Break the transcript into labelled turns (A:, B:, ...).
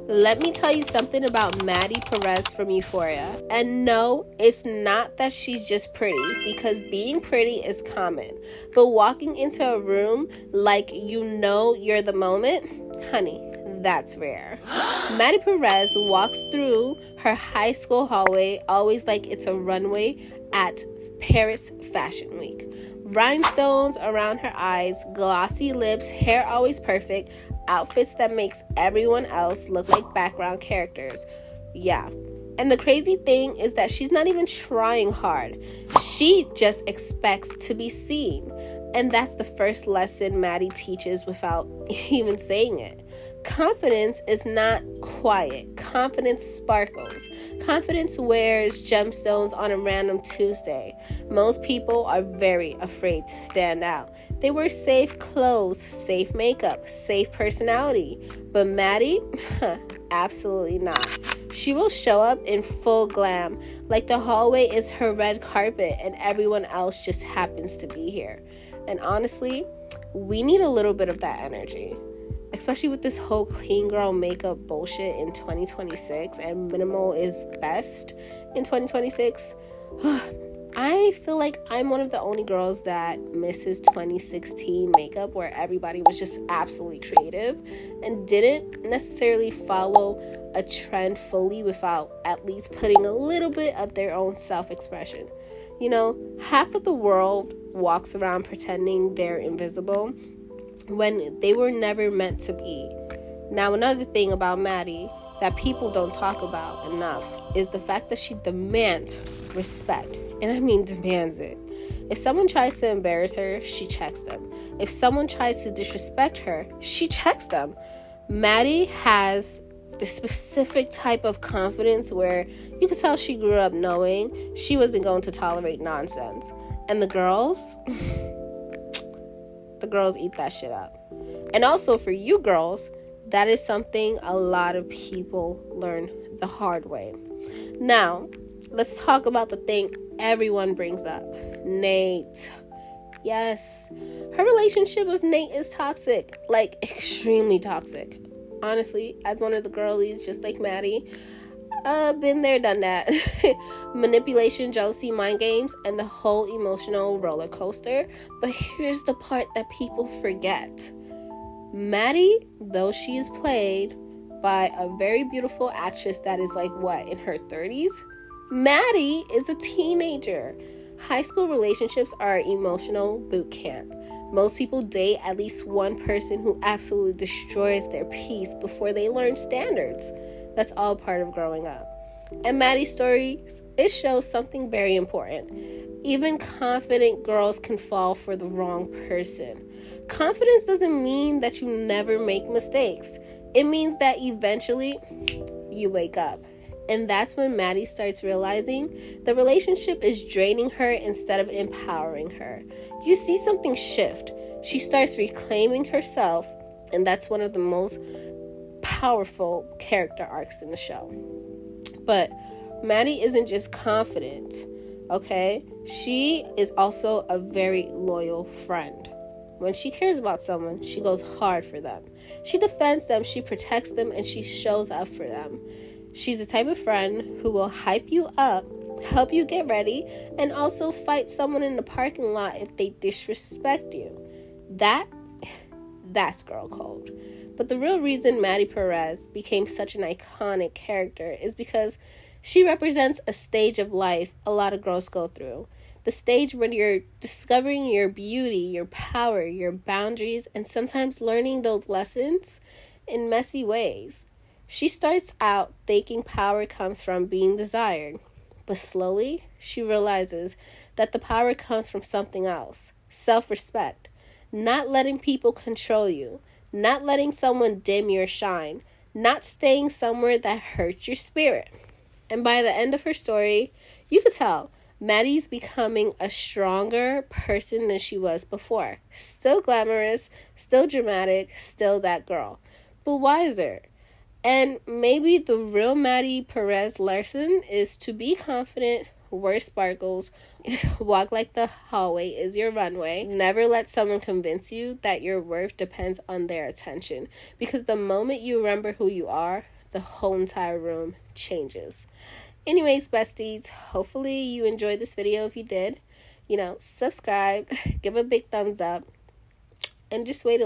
A: Let me tell you something about Maddie Perez from Euphoria. And no, it's not that she's just pretty, because being pretty is common. But walking into a room like you know you're the moment, honey, that's rare. Maddie Perez walks through her high school hallway always like it's a runway at Paris Fashion Week. Rhinestones around her eyes, glossy lips, hair always perfect, outfits that makes everyone else look like background characters. Yeah. And the crazy thing is that she's not even trying hard. She just expects to be seen. And that's the first lesson Maddie teaches without even saying it. Confidence is not quiet. Confidence sparkles. Confidence wears gemstones on a random Tuesday. Most people are very afraid to stand out. They wear safe clothes, safe makeup, safe personality. But Maddie, absolutely not. She will show up in full glam, like the hallway is her red carpet and everyone else just happens to be here. And honestly, we need a little bit of that energy. Especially with this whole clean girl makeup bullshit in 2026 and minimal is best in 2026. I feel like I'm one of the only girls that misses 2016 makeup, where everybody was just absolutely creative and didn't necessarily follow a trend fully without at least putting a little bit of their own self-expression. You know, half of the world walks around pretending they're invisible when they were never meant to be. Now, another thing about Maddie that people don't talk about enough is the fact that she demands respect. And I mean demands it. If someone tries to embarrass her, she checks them. If someone tries to disrespect her, she checks them. Maddie has this specific type of confidence where you can tell she grew up knowing she wasn't going to tolerate nonsense. And the girls eat that shit up. And also for you girls, that is something a lot of people learn the hard way. Now, let's talk about the thing everyone brings up. Nate. Yes, her relationship with Nate is toxic, like extremely toxic. Honestly, as one of the girlies, just like Maddie, been there, done that. Manipulation, jealousy, mind games, and the whole emotional roller coaster. But here's the part that people forget. Maddie, though she is played by a very beautiful actress that is like, what, in her 30s? Maddie is a teenager. High school relationships are emotional boot camp. Most people date at least one person who absolutely destroys their peace before they learn standards. That's all part of growing up. And Maddie's story, it shows something very important. Even confident girls can fall for the wrong person. Confidence doesn't mean that you never make mistakes. It means that eventually you wake up. And that's when Maddie starts realizing the relationship is draining her instead of empowering her. You see something shift. She starts reclaiming herself, and that's one of the most powerful character arcs in the show. But Maddie isn't just confident, okay? She is also a very loyal friend. When she cares about someone, she goes hard for them. She defends them, she protects them, and she shows up for them. She's the type of friend who will hype you up, help you get ready, and also fight someone in the parking lot if they disrespect you. That's girl code. But the real reason Maddie Perez became such an iconic character is because she represents a stage of life a lot of girls go through. The stage when you're discovering your beauty, your power, your boundaries, and sometimes learning those lessons in messy ways. She starts out thinking power comes from being desired, but slowly she realizes that the power comes from something else, self-respect, not letting people control you, not letting someone dim your shine, not staying somewhere that hurts your spirit. And by the end of her story, you could tell Maddie's becoming a stronger person than she was before. Still glamorous, still dramatic, still that girl, but wiser. And maybe the real Maddie Perez lesson is to be confident, wear sparkles, walk like the hallway is your runway. Never let someone convince you that your worth depends on their attention. Because the moment you remember who you are, the whole entire room changes. Anyways, besties, hopefully you enjoyed this video. If you did, subscribe, give a big thumbs up, and just wait a